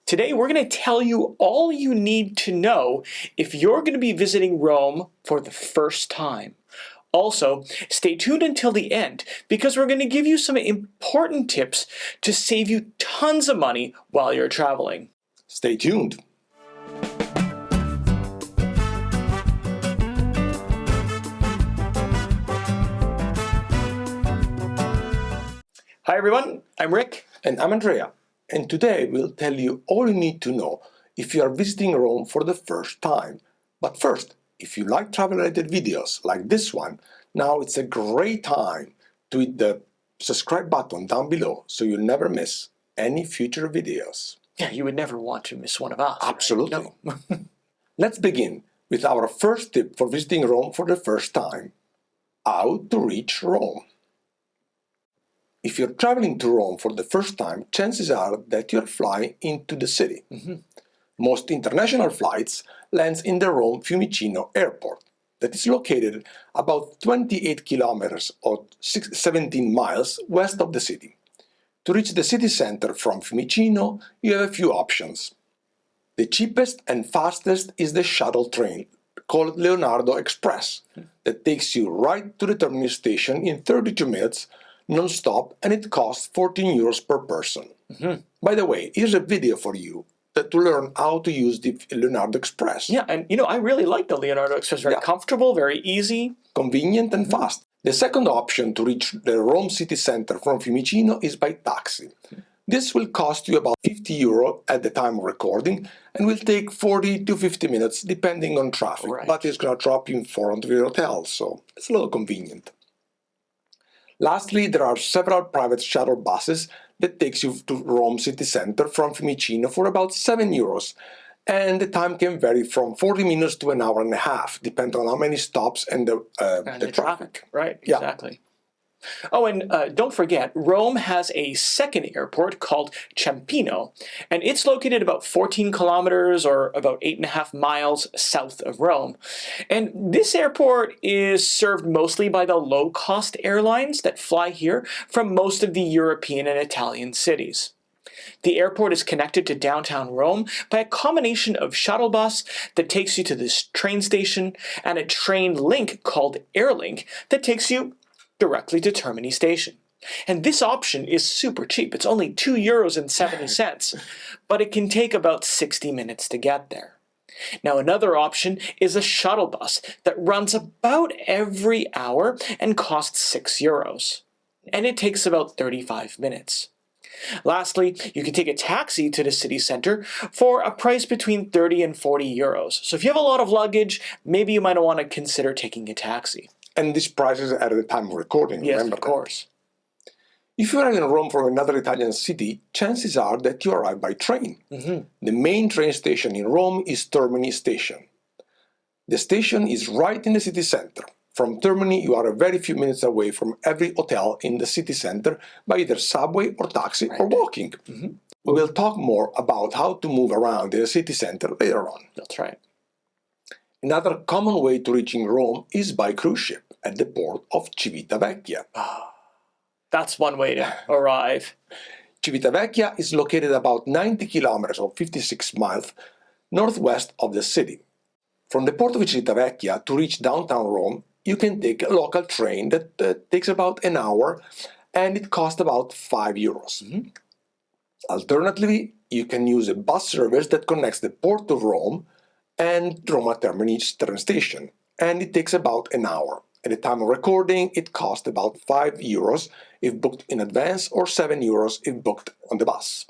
Today we're going to tell you all you need to know if you're going to be visiting Rome for the first time. Also, stay tuned until the end because we're going to give you some important tips to save you tons of money while you're traveling. Stay tuned. Hi everyone, I'm Rick. And I'm Andrea. And today we'll tell you all you need to know if you are visiting Rome for the first time. But first, if you like travel-related videos like this one, now it's a great time to hit the subscribe button down below so you'll never miss any future videos. Yeah, you would never want to miss one of us. Absolutely. Right? No. Let's begin with our first tip for visiting Rome for the first time. How to reach Rome. If you're traveling to Rome for the first time, chances are that you're flying into the city. Most international flights land in the Rome Fiumicino airport, that is located about 28 kilometers or 17 miles west of the city. To reach the city center from Fiumicino, you have a few options. The cheapest and fastest is the shuttle train, called Leonardo Express, that takes you right to the terminus station in 32 minutes, non-stop, and it costs 14 euros per person. By the way, here's a video for you to learn how to use the Leonardo Express. Yeah, and I really like the Leonardo Express. Very comfortable, very easy. Convenient and fast. The second option to reach the Rome city center from Fiumicino is by taxi. This will cost you about 50 euro at the time of recording and will take 40 to 50 minutes depending on traffic. Right. But it's going to drop you in front of your hotel, so it's a little convenient. Lastly, there are several private shuttle buses that takes you to Rome city center from Fiumicino for about 7 euros, and the time can vary from 40 minutes to an hour and a half, depending on how many stops and the traffic. Right, exactly. Oh, and don't forget, Rome has a second airport called Ciampino, and it's located about 14 kilometers or about 8.5 miles south of Rome. And this airport is served mostly by the low-cost airlines that fly here from most of the European and Italian cities. The airport is connected to downtown Rome by a combination of shuttle bus that takes you to this train station and a train link called Airlink that takes you directly to Termini Station. And this option is super cheap. It's only 2.70 euros, but it can take about 60 minutes to get there. Now another option is a shuttle bus that runs about every hour and costs 6 euros. And it takes about 35 minutes. Lastly, you can take a taxi to the city center for a price between 30 and 40 euros. So if you have a lot of luggage, maybe you might want to consider taking a taxi. And these prices are at the time of recording, yes, remember of course. If you are in Rome from another Italian city, chances are that you arrive by train. The main train station in Rome is Termini Station. The station is right in the city center. From Termini, you are a very few minutes away from every hotel in the city center by either subway or taxi or walking. We will talk more about how to move around in the city center later on. That's right. Another common way to reaching Rome is by cruise ship at the port of Civitavecchia. That's one way to arrive. Civitavecchia is located about 90 kilometers or 56 miles northwest of the city. From the port of Civitavecchia to reach downtown Rome, you can take a local train that takes about an hour and it costs about 5 euros. Alternatively, you can use a bus service that connects the port of Rome and Roma Termini train station, and it takes about an hour. At the time of recording, it costs about 5 euros if booked in advance or 7 euros if booked on the bus.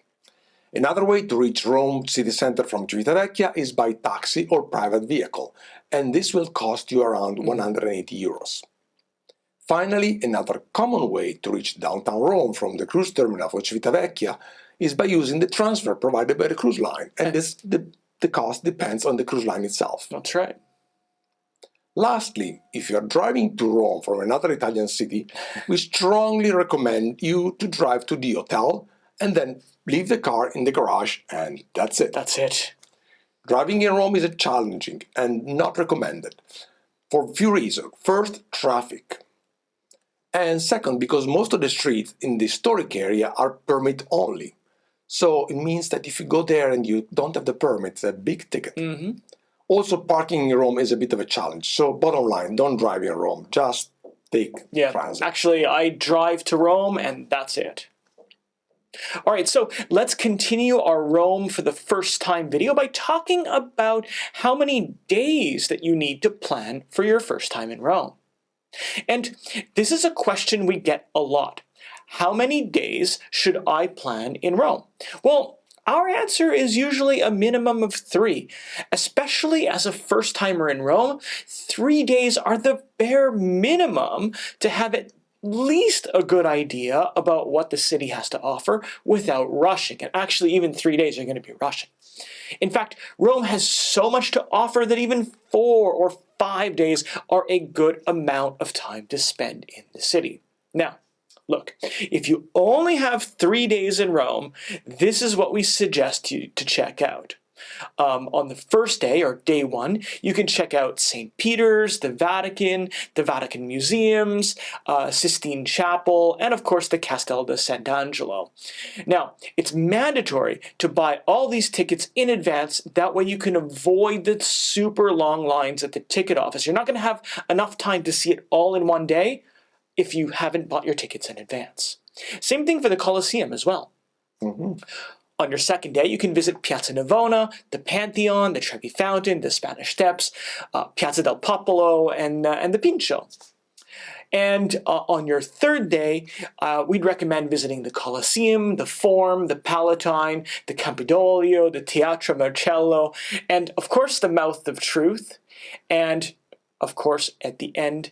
Another way to reach Rome city center from Civitavecchia is by taxi or private vehicle, and this will cost you around 180 euros. Finally, another common way to reach downtown Rome from the cruise terminal for Civitavecchia is by using the transfer provided by the cruise line, and the cost depends on the cruise line itself. That's right. Lastly, if you are driving to Rome from another Italian city, we strongly recommend you to drive to the hotel and then leave the car in the garage, and that's it. That's it. Driving in Rome is challenging and not recommended for a few reasons. First, traffic. And second, because most of the streets in the historic area are permit only. So it means that if you go there and you don't have the permit, it's a big ticket. Mm-hmm. Also, parking in Rome is a bit of a challenge. So bottom line, don't drive in Rome. Just take transit. Actually, I drive to Rome and that's it. All right, so let's continue our Rome for the first time video by talking about how many days that you need to plan for your first time in Rome. And this is a question we get a lot. How many days should I plan in Rome? Well, our answer is usually a minimum of 3. Especially as a first-timer in Rome, 3 days are the bare minimum to have at least a good idea about what the city has to offer without rushing. And actually, even 3 days are going to be rushing. In fact, Rome has so much to offer that even 4 or 5 days are a good amount of time to spend in the city. Now, look, if you only have 3 days in Rome, this is what we suggest you to check out. On the first day, or day 1, you can check out St. Peter's, the Vatican Museums, Sistine Chapel, and of course the Castel di Sant'Angelo. Now, it's mandatory to buy all these tickets in advance. That way you can avoid the super long lines at the ticket office. You're not going to have enough time to see it all in one day if you haven't bought your tickets in advance. Same thing for the Colosseum as well. Mm-hmm. On your second day, you can visit Piazza Navona, the Pantheon, the Trevi Fountain, the Spanish Steps, Piazza del Popolo, and the Pincio. And on your third day, we'd recommend visiting the Colosseum, the Forum, the Palatine, the Campidoglio, the Teatro Marcello, and of course the Mouth of Truth. And of course, at the end,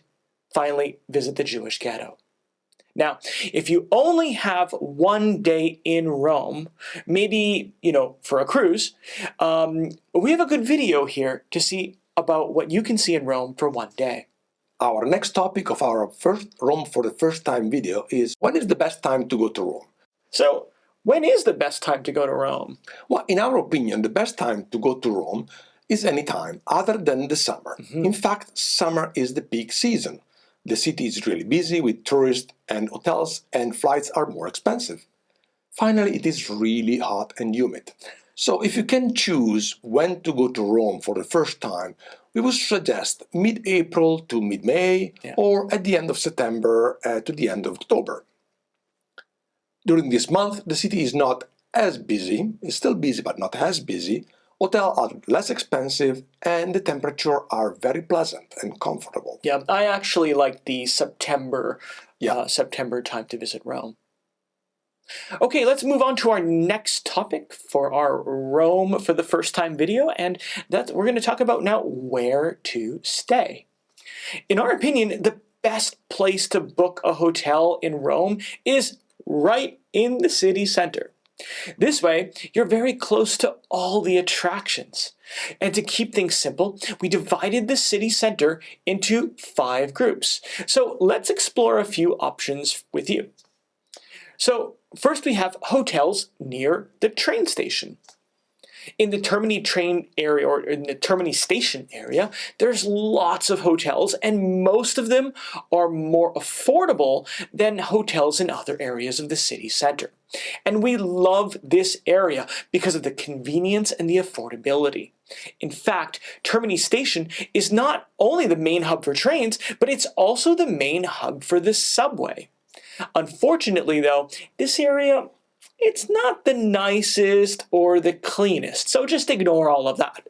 finally visit the Jewish ghetto. Now, if you only have 1 day in Rome, maybe, for a cruise, we have a good video here to see about what you can see in Rome for 1 day. Our next topic of our first Rome for the first time video is, when is the best time to go to Rome? So, when is the best time to go to Rome? Well, in our opinion, the best time to go to Rome is any time other than the summer. Mm-hmm. In fact, summer is the peak season. The city is really busy with tourists and hotels, and flights are more expensive. Finally, it is really hot and humid. So if you can choose when to go to Rome for the first time, we would suggest mid-April to mid-May, or at the end of September to the end of October. During this month, the city is not as busy. It's still busy, but not as busy. Hotels are less expensive, and the temperatures are very pleasant and comfortable. Yeah, I actually like the September time to visit Rome. Okay, let's move on to our next topic for our Rome for the first time video, and we're going to talk about now where to stay. In our opinion, the best place to book a hotel in Rome is right in the city center. This way, you're very close to all the attractions. And to keep things simple, we divided the city center into 5 groups. So let's explore a few options with you. So first we have hotels near the train station. In the Termini train area, or in the Termini station area, there's lots of hotels, and most of them are more affordable than hotels in other areas of the city center. And we love this area because of the convenience and the affordability. In fact, Termini station is not only the main hub for trains, but it's also the main hub for the subway. Unfortunately, though, this area, it's not the nicest or the cleanest, so just ignore all of that.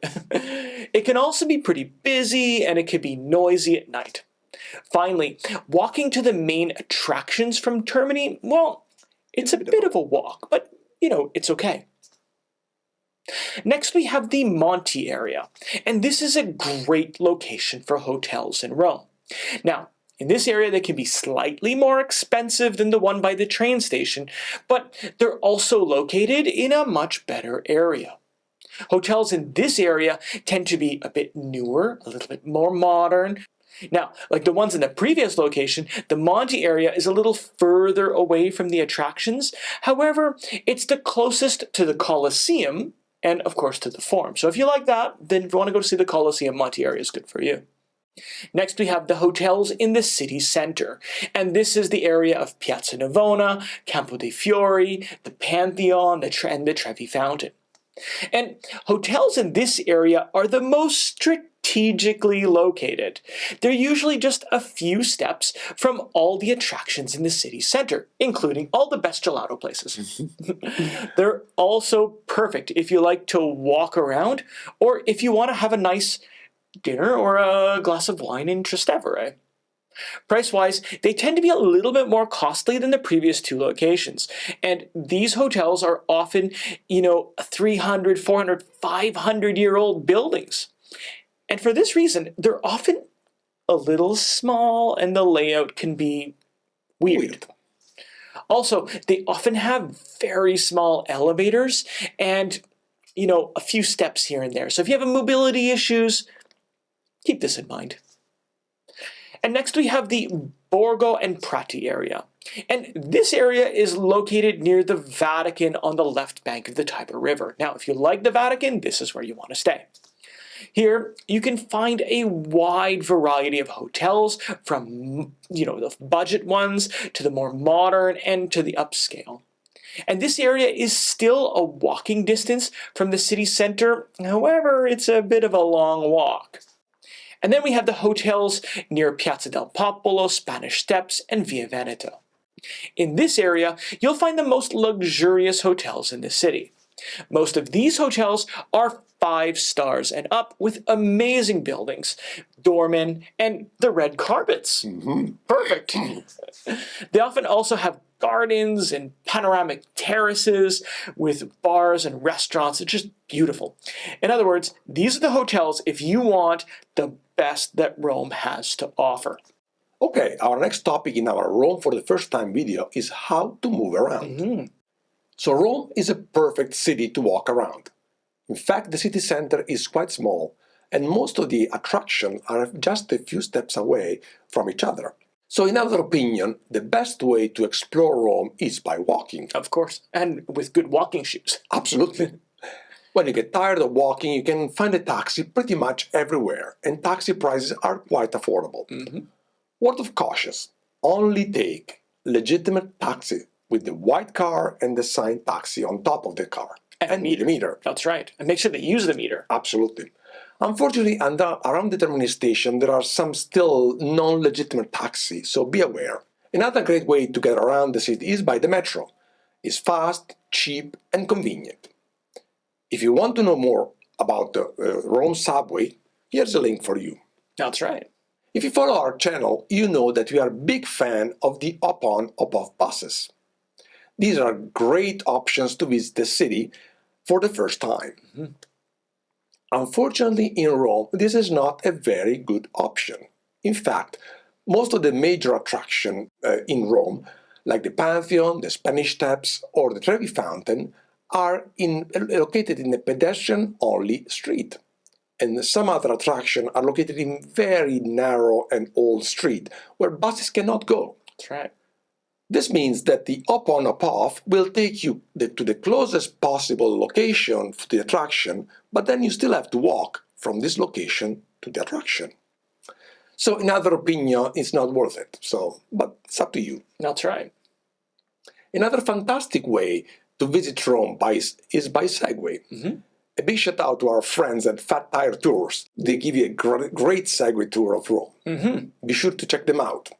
It can also be pretty busy, and it can be noisy at night. Finally, walking to the main attractions from Termini, well, it's a bit of a walk, but, it's okay. Next, we have the Monte area, and this is a great location for hotels in Rome. Now, in this area, they can be slightly more expensive than the one by the train station, but they're also located in a much better area. Hotels in this area tend to be a bit newer, a little bit more modern. Now, like the ones in the previous location, the Monte area is a little further away from the attractions. However, it's the closest to the Colosseum and, of course, to the Forum. So if you like that, then if you want to go to see the Colosseum, Monte area is good for you. Next, we have the hotels in the city center, and this is the area of Piazza Navona, Campo dei Fiori, the Pantheon, and the Trevi Fountain. And hotels in this area are the most strategically located. They're usually just a few steps from all the attractions in the city center, including all the best gelato places. They're also perfect if you like to walk around or if you want to have a nice dinner or a glass of wine in Trastevere. Price-wise, they tend to be a little bit more costly than the previous two locations. And these hotels are often, 300, 400, 500-year-old buildings. And for this reason, they're often a little small and the layout can be weird. Also, they often have very small elevators and, a few steps here and there. So if you have mobility issues, keep this in mind. And next we have the Borgo and Prati area. And this area is located near the Vatican on the left bank of the Tiber River. Now, if you like the Vatican, this is where you want to stay. Here, you can find a wide variety of hotels from, the budget ones to the more modern and to the upscale. And this area is still a walking distance from the city center. However, it's a bit of a long walk. And then we have the hotels near Piazza del Popolo, Spanish Steps, and Via Veneto. In this area, you'll find the most luxurious hotels in the city. Most of these hotels are 5 stars and up with amazing buildings, doormen, and the red carpets. Perfect. They often also have gardens and panoramic terraces with bars and restaurants. It's just beautiful. In other words, these are the hotels if you want the best that Rome has to offer. Okay, our next topic in our Rome for the first time video is how to move around. So Rome is a perfect city to walk around. In fact, the city center is quite small and most of the attractions are just a few steps away from each other. So in our opinion, the best way to explore Rome is by walking. Of course, and with good walking shoes. Absolutely. When you get tired of walking, you can find a taxi pretty much everywhere, and taxi prices are quite affordable. Word of caution, only take legitimate taxi with the white car and the sign taxi on top of the car. And the meter. That's right. And make sure they use the meter. Absolutely. Unfortunately, around the terminal station, there are some still non-legitimate taxis, so be aware. Another great way to get around the city is by the metro. It's fast, cheap, and convenient. If you want to know more about the Rome subway, here's a link for you. That's right. If you follow our channel, you know that we are a big fan of the up-on, up-off buses. These are great options to visit the city for the first time. Unfortunately, in Rome, this is not a very good option. In fact, most of the major attractions in Rome, like the Pantheon, the Spanish Steps, or the Trevi Fountain, are located in a pedestrian-only street. And some other attractions are located in very narrow and old street, where buses cannot go. That's right. This means that the up-on, up-off will take you to the closest possible location for the attraction, but then you still have to walk from this location to the attraction. So in our opinion, it's not worth it. But it's up to you. That's right. Another fantastic way to visit Rome is by Segway. A big shout out to our friends at Fat Tire Tours. They give you a great Segway tour of Rome. Be sure to check them out.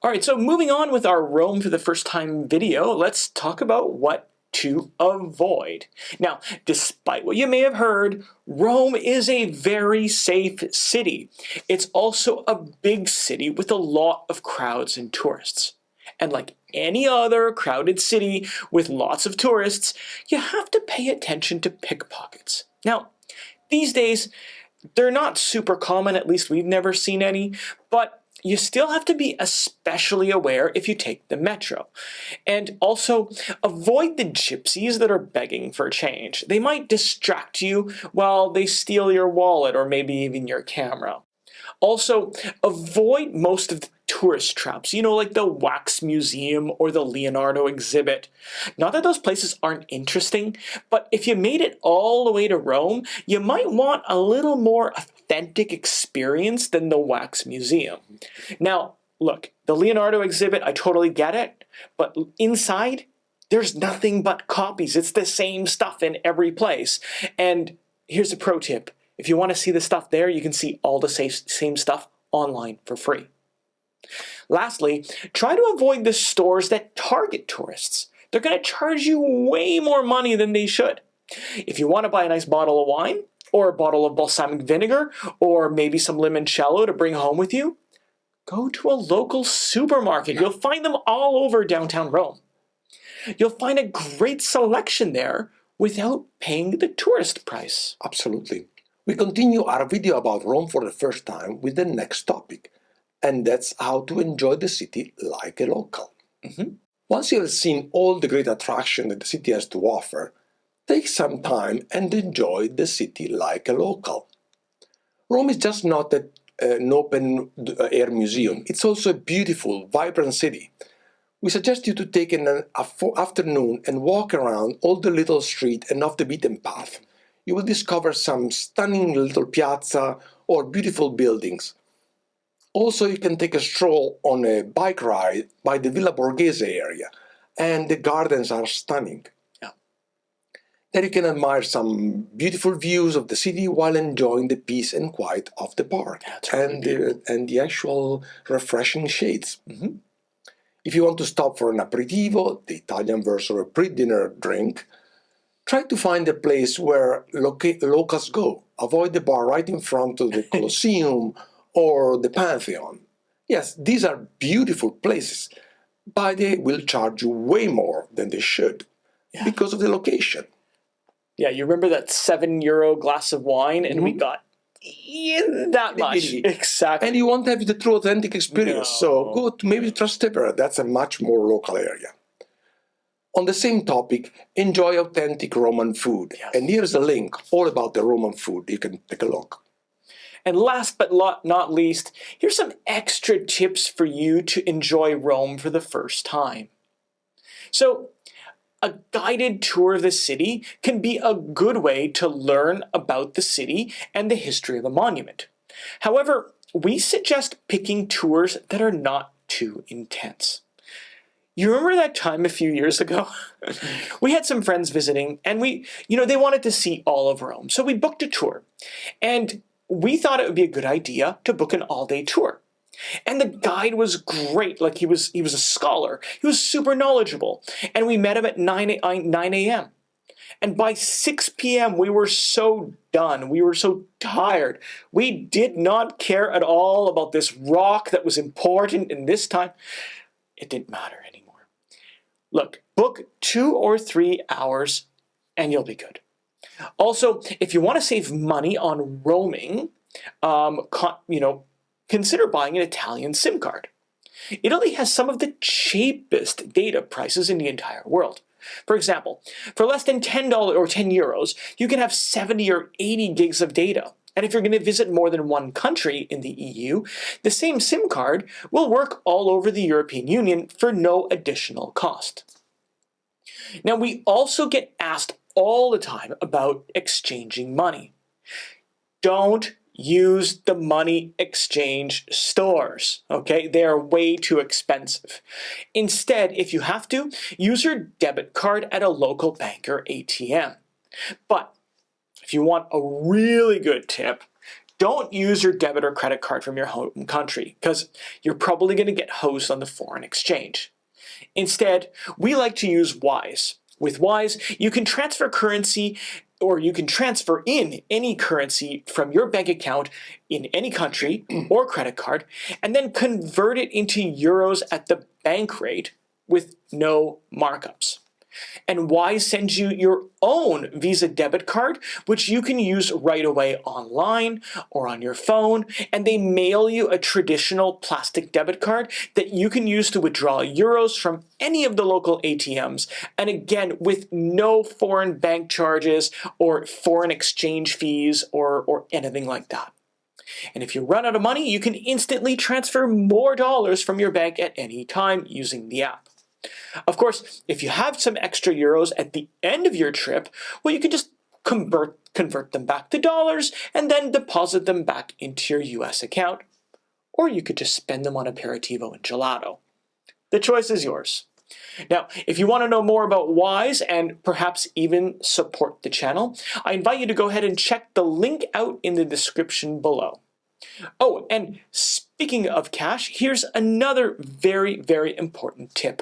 All right, so moving on with our Rome for the first time video, let's talk about what to avoid. Now, despite what you may have heard, Rome is a very safe city. It's also a big city with a lot of crowds and tourists. And like any other crowded city with lots of tourists, you have to pay attention to pickpockets. Now, these days, they're not super common, at least we've never seen any, but you still have to be especially aware if you take the metro. And also, avoid the gypsies that are begging for change. They might distract you while they steal your wallet or maybe even your camera. Also, avoid most of tourist traps, like the Wax Museum or the Leonardo exhibit. Not that those places aren't interesting, but if you made it all the way to Rome, you might want a little more authentic experience than the Wax Museum. Now, look, the Leonardo exhibit, I totally get it, but inside, there's nothing but copies. It's the same stuff in every place. And here's a pro tip. If you want to see the stuff there, you can see all the same stuff online for free. Lastly, try to avoid the stores that target tourists. They're going to charge you way more money than they should. If you want to buy a nice bottle of wine, or a bottle of balsamic vinegar, or maybe some limoncello to bring home with you, go to a local supermarket. You'll find them all over downtown Rome. You'll find a great selection there without paying the tourist price. Absolutely. We continue our video about Rome for the first time with the next topic, and that's how to enjoy the city like a local. Once you have seen all the great attractions that the city has to offer, take some time and enjoy the city like a local. Rome is just not an open-air museum, it's also a beautiful, vibrant city. We suggest you to take an afternoon and walk around all the little streets and off the beaten path. You will discover some stunning little piazza or beautiful buildings. Also, you can take a stroll on a bike ride by the Villa Borghese area, and the gardens are stunning. There you can admire some beautiful views of the city while enjoying the peace and quiet of the park and the actual refreshing shades. If you want to stop for an aperitivo, the Italian version of a pre-dinner drink, try to find a place where locals go. Avoid the bar right in front of the Colosseum or the Pantheon. Yes, these are beautiful places, but they will charge you way more than they should because of the location. Yeah, you remember that €7 glass of wine, and we got that much. Exactly. And you won't have the true authentic experience. So go to maybe Trastevere. That's a much more local area. On the same topic, enjoy authentic Roman food. And here's a link all about the Roman food. You can take a look. And last but not least, here's some extra tips for you to enjoy Rome for the first time. So, a guided tour of the city can be a good way to learn about the city and the history of the monument. However, we suggest picking tours that are not too intense. You remember that time a few years ago? We had some friends visiting, and they wanted to see all of Rome. So we booked a tour, and we thought it would be a good idea to book an all-day tour. And the guide was great. Like he was a scholar. He was super knowledgeable. And we met him at 9 a.m. And by 6 p.m. we were so done. We were so tired. We did not care at all about this rock that was important. And this time, it didn't matter anymore. Look, book 2 or 3 hours and you'll be good. Also, if you want to save money on roaming, consider buying an Italian SIM card. Italy has some of the cheapest data prices in the entire world. For example, for less than $10 or €10, you can have 70 or 80 gigs of data. And if you're going to visit more than one country in the EU, the same SIM card will work all over the European Union for no additional cost. Now, we also get asked all the time about exchanging money. Don't use the money exchange stores, okay? They are way too expensive. Instead, if you have to, use your debit card at a local bank or ATM. But if you want a really good tip, don't use your debit or credit card from your home country because you're probably going to get hosed on the foreign exchange. Instead, we like to use Wise. With Wise, you can transfer currency or you can transfer in any currency from your bank account in any country or credit card and then convert it into euros at the bank rate with no markups. And Wise sends you your own Visa debit card, which you can use right away online or on your phone, and they mail you a traditional plastic debit card that you can use to withdraw euros from any of the local ATMs, and again, with no foreign bank charges or foreign exchange fees or anything like that. And if you run out of money, you can instantly transfer more dollars from your bank at any time using the app. Of course, if you have some extra euros at the end of your trip, well, you can just convert them back to dollars and then deposit them back into your US account. Or you could just spend them on aperitivo and gelato. The choice is yours. Now, if you want to know more about Wise and perhaps even support the channel, I invite you to go ahead and check the link out in the description below. Oh, and speaking of cash, here's another very, very important tip.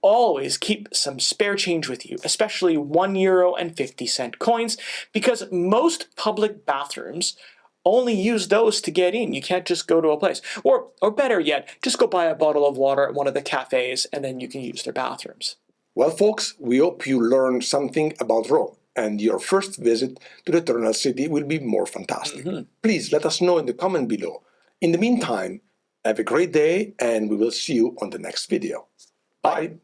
Always keep some spare change with you, especially €1.50 coins, because most public bathrooms only use those to get in. You can't just go to a place. Or better yet, just go buy a bottle of water at one of the cafes and then you can use their bathrooms. Well, folks, we hope you learned something about Rome and your first visit to the Eternal City will be more fantastic. Please let us know in the comment below. In the meantime, have a great day and we will see you on the next video. Bye.